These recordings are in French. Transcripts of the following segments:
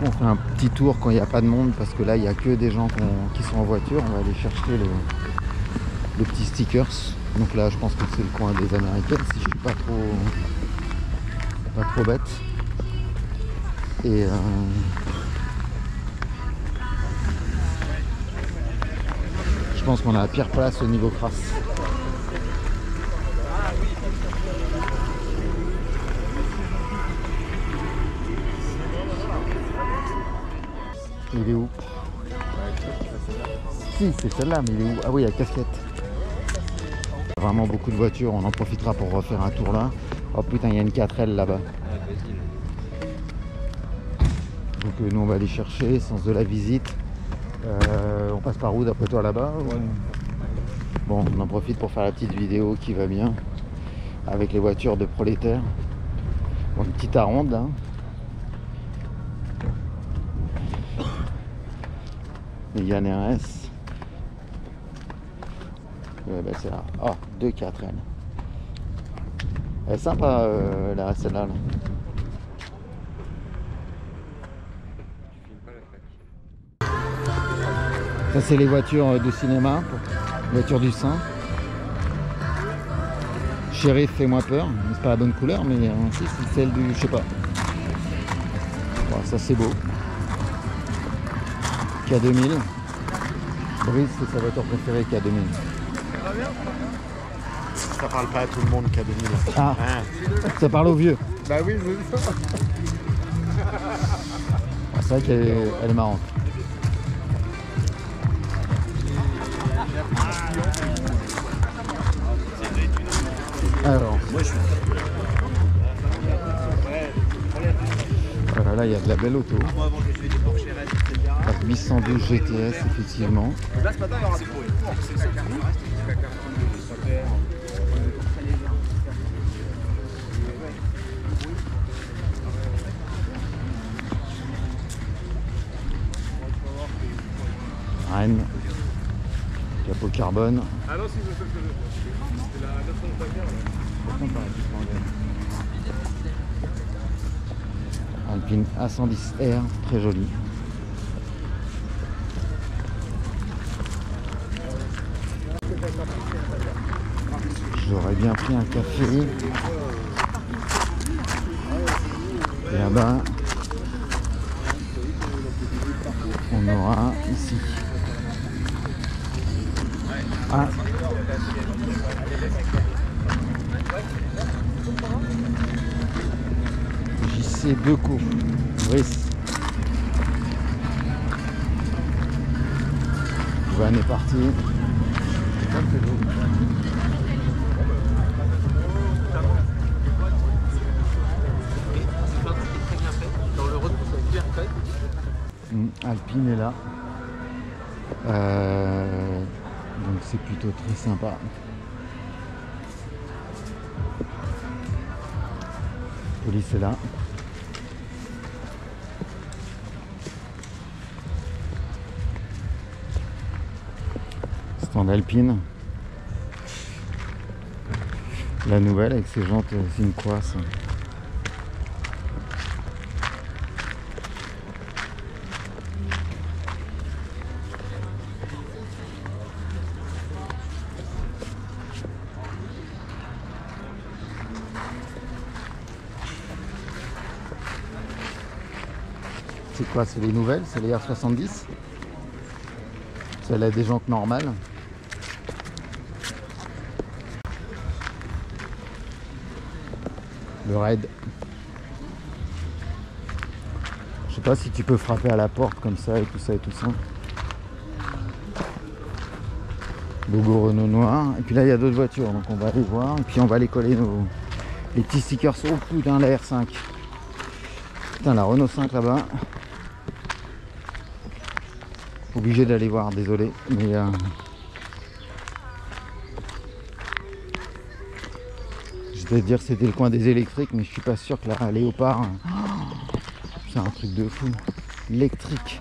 coup on fait un petit tour quand il n'y a pas de monde parce que là il n'y a que des gens qui sont en voiture. On va aller chercher le petit stickers. Donc là je pense que c'est le coin des Américaines si je suis pas trop bête. Et je pense qu'on a la pire place au niveau crasse. Il est où? Si, c'est celle-là, mais il est où? Ah oui, il y a la casquette. Vraiment beaucoup de voitures, on en profitera pour refaire un tour là. Oh putain, il y a une 4L là-bas. Donc nous on va aller chercher, sens de la visite. On passe par où d'après toi là-bas ou... Bon, on en profite pour faire la petite vidéo qui va bien. Avec les voitures de prolétaires. Bon, une petite ronde là. Les Yann RS. Ouais, bah c'est là. Oh, 2 4L. Elle est sympa celle-là. Là. Ça c'est les voitures de cinéma, voitures du sein. Shérif fait-moi peur, c'est pas la bonne couleur mais si c'est celle du, je sais pas. Bon, ça c'est beau. K2000. Brice c'est sa voiture préférée K2000. Ça parle pas à tout le monde K2000. Ah, ça parle aux vieux. Bah oui, je veux ça. Ah, c'est vrai qu'elle est marrante. Alors, voilà, là il y a de la belle auto. 812 GTS effectivement. Rennes, capot carbone. Ah non, si je sais ce que je fais. C'est la 900 Alpine A110R, très jolie. J'aurais bien pris un café. Et là-bas, on aura ici. Ah. JC Deco. Brice. Van est parti. Alpine est là. Donc c'est plutôt très sympa. Police est là. Stand Alpine. La nouvelle avec ses jantes Sinquas. C'est quoi? C'est les nouvelles? C'est les R70? Celle-là a des jantes normales. Le raid. Je sais pas si tu peux frapper à la porte comme ça et tout ça et tout ça. Logo Renault noir. Et puis là il y a d'autres voitures donc on va aller voir. Et puis on va aller coller les petits stickers. Oh putain la R5. Putain la Renault 5 là-bas. Obligé d'aller voir, désolé. Mais je vais te dire que c'était le coin des électriques, mais je suis pas sûr que la Léopard, c'est un truc de fou. Électrique.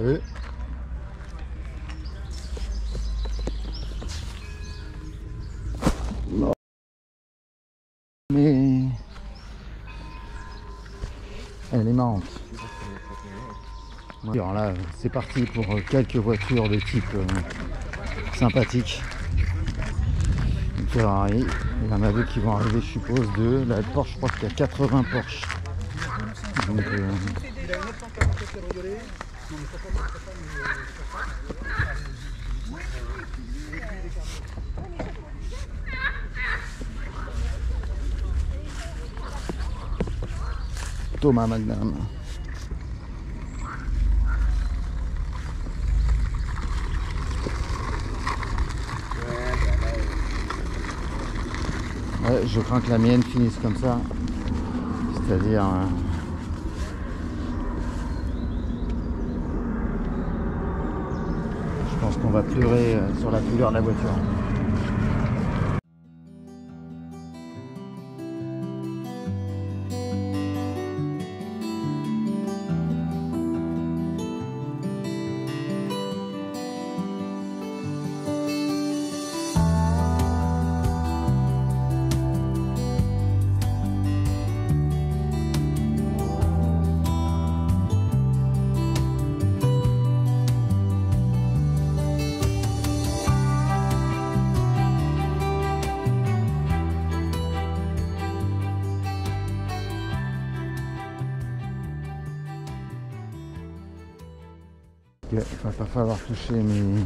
T'as vu? Mais elle est marrante. Alors là, c'est parti pour quelques voitures de type sympathique. Une Ferrari. Il y en a deux qui vont arriver, je suppose, deux. La Porsche, je crois qu'il y a 80 Porsche. Donc, Thomas Magnum. Ouais, je crains que la mienne finisse comme ça. C'est-à-dire... je pense qu'on va pleurer sur la couleur de la voiture. Il va pas falloir toucher mes...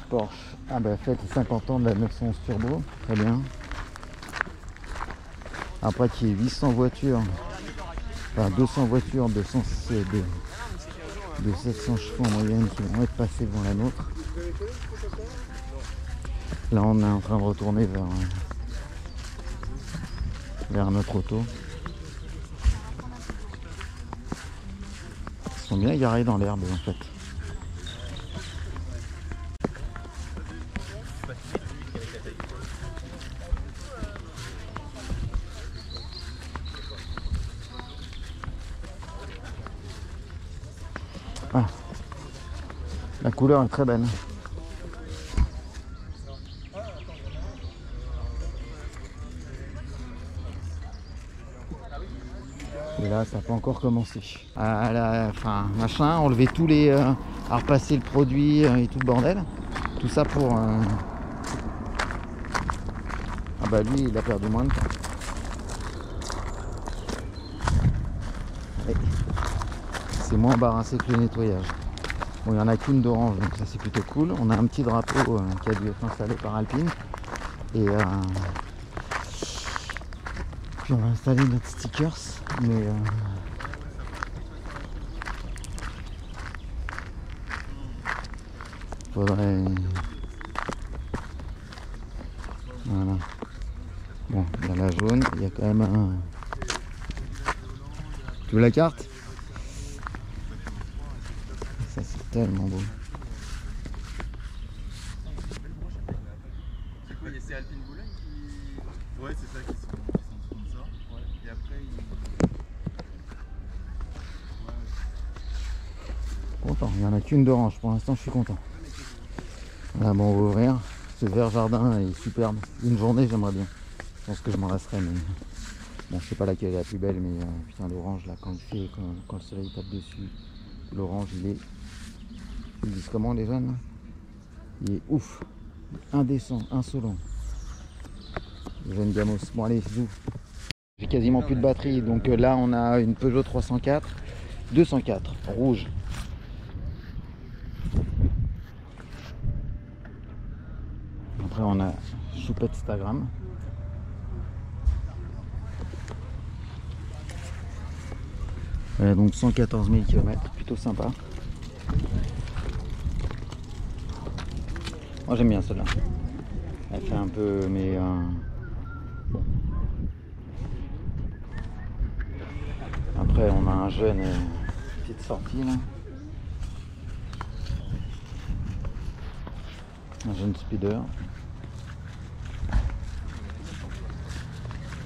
Porsche. Ah bah fête 50 ans de la 911 Turbo, très bien. Après qu'il y ait 800 voitures, enfin 200 voitures de 700 chevaux en moyenne qui vont être passées devant la nôtre. Là on est en train de retourner vers notre auto. Ils sont bien garés dans l'herbe en fait. Ah, la couleur est très belle. Et là, ça n'a pas encore commencé. À la fin, machin, enlever tous les... à repasser le produit et tout le bordel. Tout ça pour... Ah bah lui, il a perdu moins de temps. C'est moins embarrassé que le nettoyage. Bon, il n'y en a qu'une d'orange, donc ça c'est plutôt cool. On a un petit drapeau qui a dû être installé par Alpine. Et puis on va installer notre stickers. Mais faudrait... Voilà. Bon, il y a la jaune, il y a quand même un... Tu veux la carte? Ça c'est tellement beau. C'est quoi, c'est Alpine Boulogne qui... Ouais, c'est ça qui sont sponsors. Ouais. Et après, Content, il n'y en a qu'une d'orange, pour l'instant je suis content. Voilà, bon, on va ouvrir. Ce vert jardin est superbe. Une journée j'aimerais bien. Je pense que je m'en lasserai, mais... Bon, je sais pas laquelle est la plus belle, mais putain, l'orange là, quand le soleil tape dessus, l'orange il est... Ils disent comment les jeunes là? Il est ouf, indécent, insolent. Le jeune Gamos. Bon allez, zou. J'ai quasiment plus de batterie, donc là on a une Peugeot 304, 204, rouge. Après on a Choupette Instagram. Donc 114 000 km, plutôt sympa. Moi j'aime bien celle-là. Elle fait un peu, mais bon. Après on a un jeune petite sortie là. Un jeune speeder.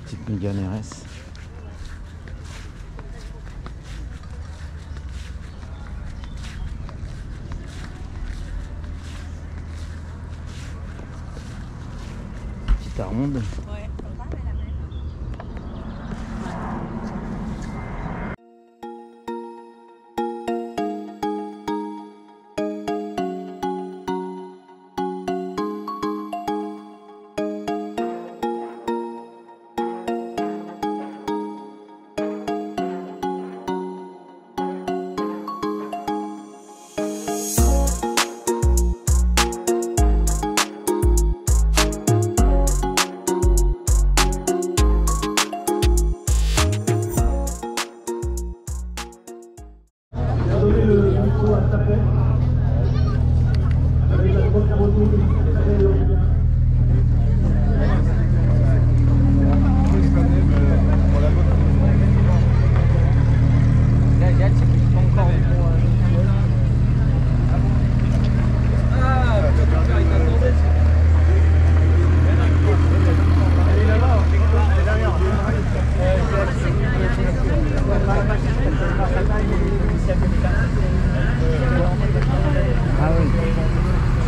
Petite Mégane RS. Petite Armonde. Ouais. Ah oui.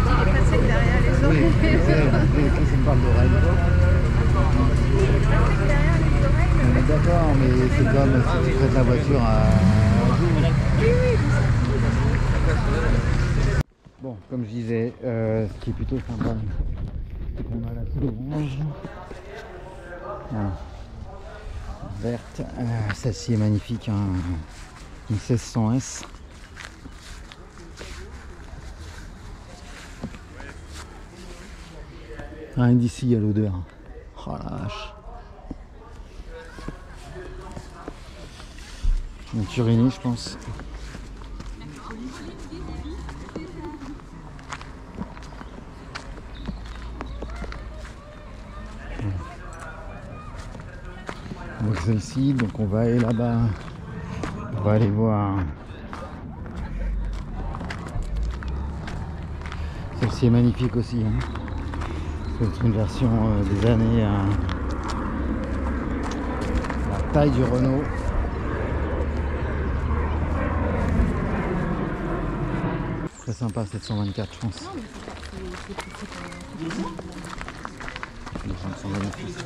Il est passé derrière les oreilles. Qu'est-ce qu'on parle d'oreille? Derrière les oreilles. On est d'accord, mais c'est comme si tu prêtes la voiture à Oui, oui. Bon, comme je disais, ce qui est plutôt sympa, c'est qu'on a la couleur orange. Voilà. Verte. Celle-ci est magnifique, hein. Une 1600S. Rien d'ici, il y a l'odeur. Oh la vache. Une Turini, je pense. Donc celle-ci, donc on va aller là-bas. On va aller voir. Celle-ci est magnifique aussi, hein. C'est une version des années la taille du Renault. Très sympa, 724 je pense. Les gens sont magnifiques.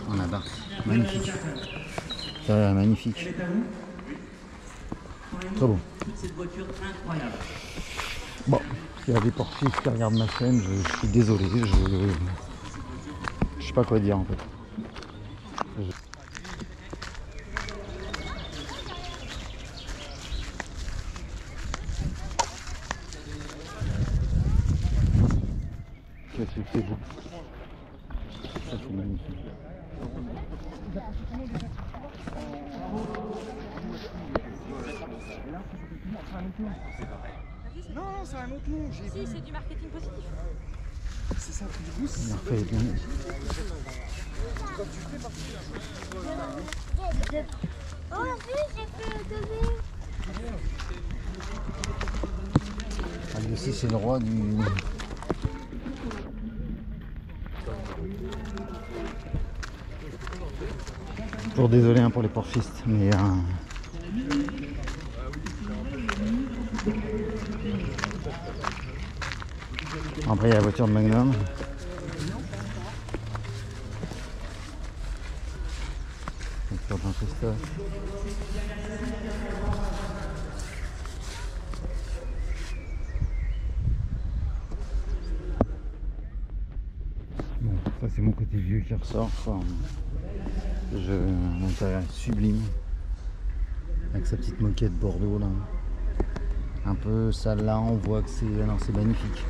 En abarque. Magnifique. Ça, magnifique. Très beau. Bon, s'il y a des portistes qui regardent ma chaîne, je suis désolé. Je sais pas quoi dire en fait. Qu'est-ce que c'est beau. Ça c'est magnifique. Non, c'est un autre nom. Si, c'est du marketing positif. C'est ça, du coup, c'est Il a fait bien. Oh, oui, j'ai fait le bébé. Ah, lui aussi c'est le roi du... Toujours désolé hein, pour les porchistes, mais... Après il y a la voiture de Magnum. Voiture d'un Christophe. Bon, ça c'est mon côté vieux qui ressort. Enfin, l'intérieur est sublime. Avec sa petite moquette Bordeaux là. Un peu sale là, on voit que c'est... Non, c'est magnifique.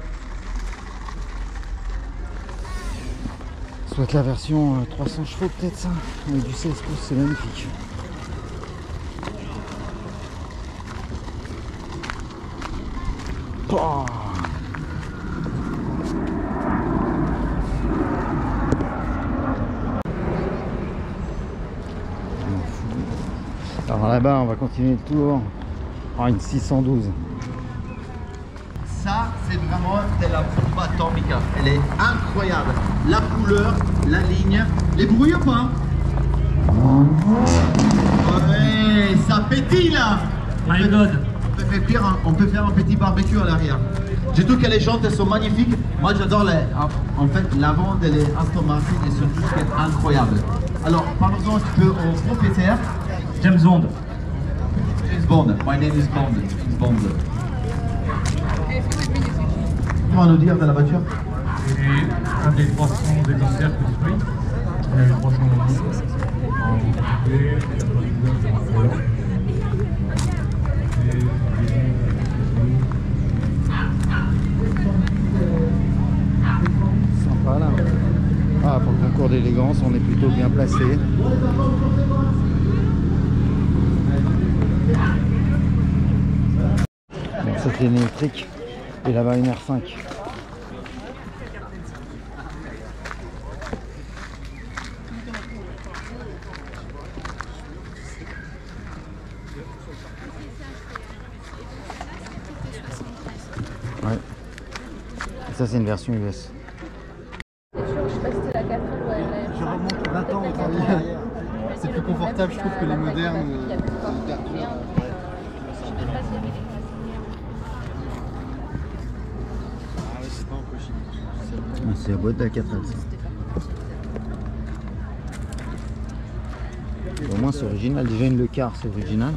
Ça doit être la version 300 chevaux peut-être ça. Avec du 16 pouces, c'est magnifique. Oh, alors là-bas, on va continuer le tour. Oh, une 612. Ça, c'est vraiment de la bombe atomique. Elle est incroyable. La couleur, la ligne. Les bruits ou pas? Ouais, ça pétille là. On peut faire un petit barbecue à l'arrière. Je trouve que les jantes elles sont magnifiques. Moi j'adore en fait l'avant de les Aston Martin et surtout ce qui est incroyable. Alors parlons un petit peu au propriétaire. James Bond. James Bond. My name is Bond. James Bond. Tu vas nous dire de la voiture? C'est un des 300 exemplaires construits. Il y a eu 300 en coupé, 99 en volant. Sympa là. Ah, pour le concours d'élégance, on est plutôt bien placé. Bon, ça c'est une électrique. Et là-bas une R5. Ouais. Ça c'est une version US. Je sais pas si c'était la 4 ou Je remonte 20 ans au travail. C'est plus confortable, je trouve, que les modernes. Ah ouais, c'est pas impossible. Ah, c'est la boîte de la 4L ça. Au moins c'est original. Déjà une Le Car c'est original.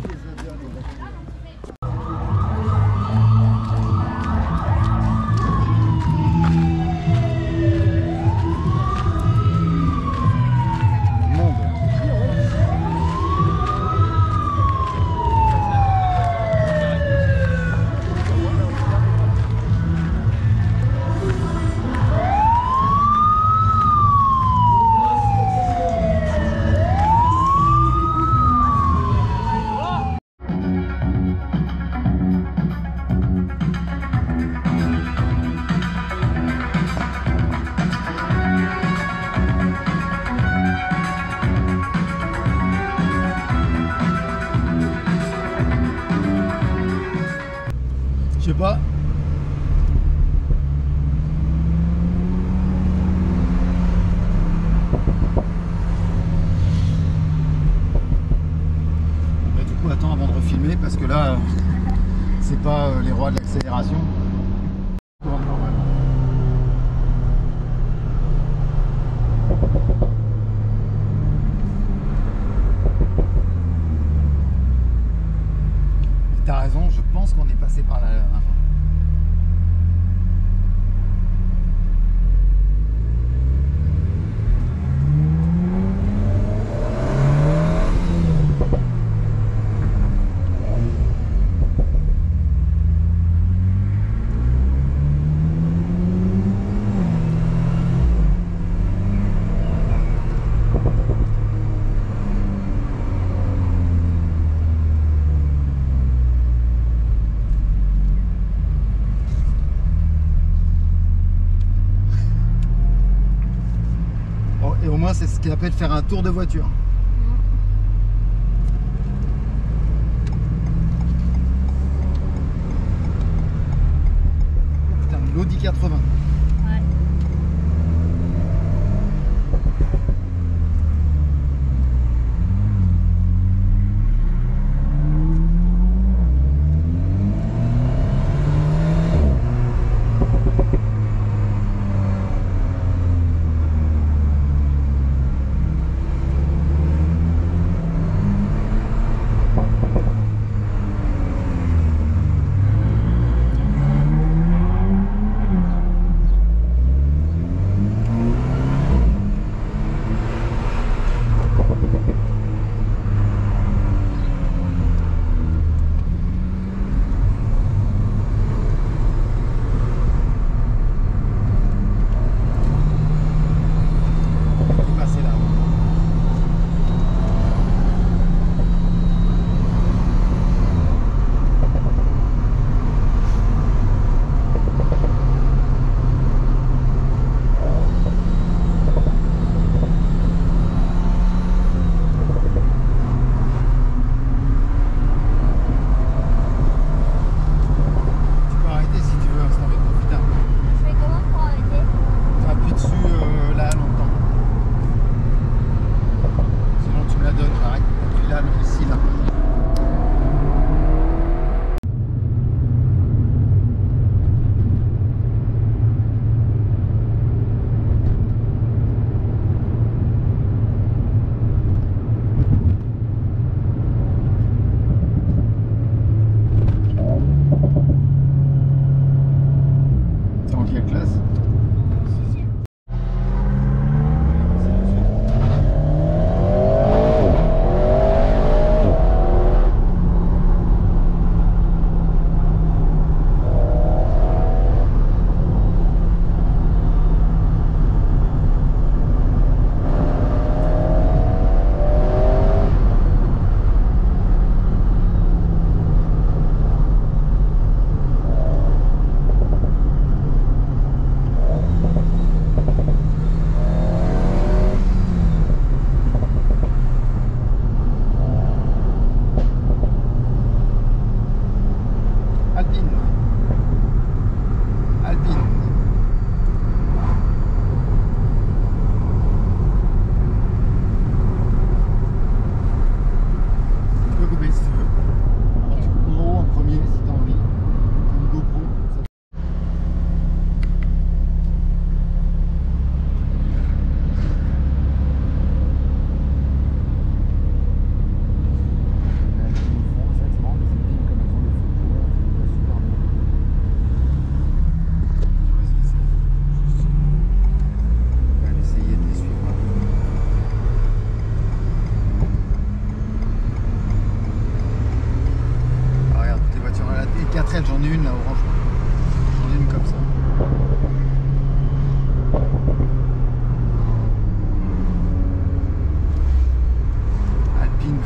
Je sais pas. Mais du coup, attends avant de refilmer parce que là, c'est pas les rois de l'accélération. T'as raison, je pense qu'on est passé par là. Et au moins c'est ce qu'il appelle faire un tour de voiture. Putain, l'Audi 80.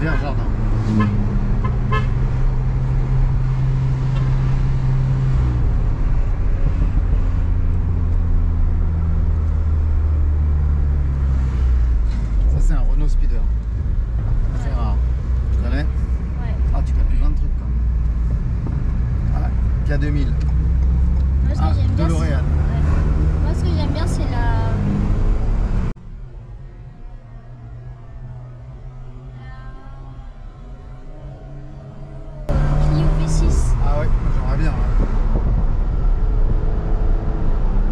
Vert jardin. Ça c'est un Renault Speeder. C'est rare. Tu connais? Ouais. Ah, tu connais plein de trucs quand même. Ah, K2000. Moi, ce que Ah, j'aime bien, DeLorean. ouais. Moi, ce que j'aime bien, c'est la. Clio V6. Ah ouais, moi, j'aimerais bien. Ouais.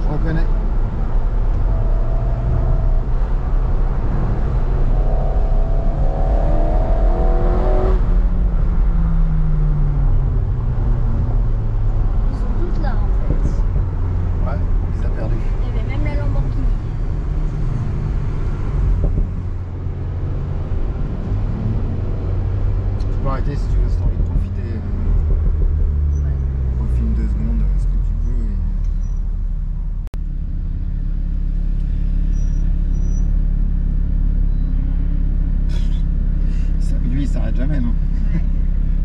Je reconnais. Ils sont toutes là, en fait. Ouais, il les a perdus. Il y avait même la Lamborghini. Tu peux arrêter si tu veux, si t'as envie de profiter. Refilme 2 secondes, ce que tu peux. Lui, il s'arrête jamais, non?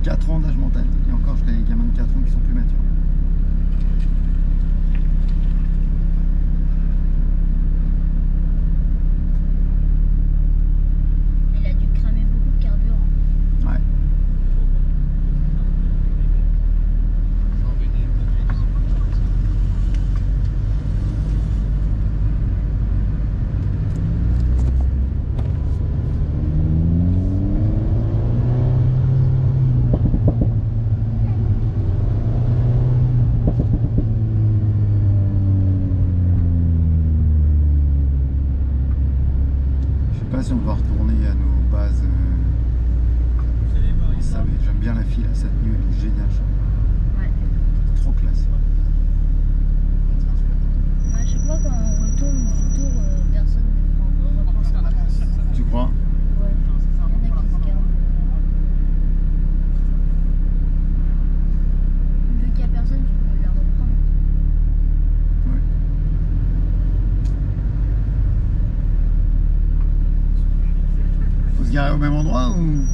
4 ans d'âge mental. Et encore, je connais des gamins de 4 ans qui sont plus matures. Il a dû cramer beaucoup de carburant. Ouais. Je sais pas si on va retourner à nos bases. Ça, mais j'aime bien la file à cette nuit, elle est géniale. Ouais. Trop classe. À chaque fois quand on retourne du tour, personne ne reprend sa place. Tu crois? Ouais. Il y en a qui se gardent. Vu qu'il n'y a personne, tu peux la reprendre. Ouais. Faut se garer au même endroit ou?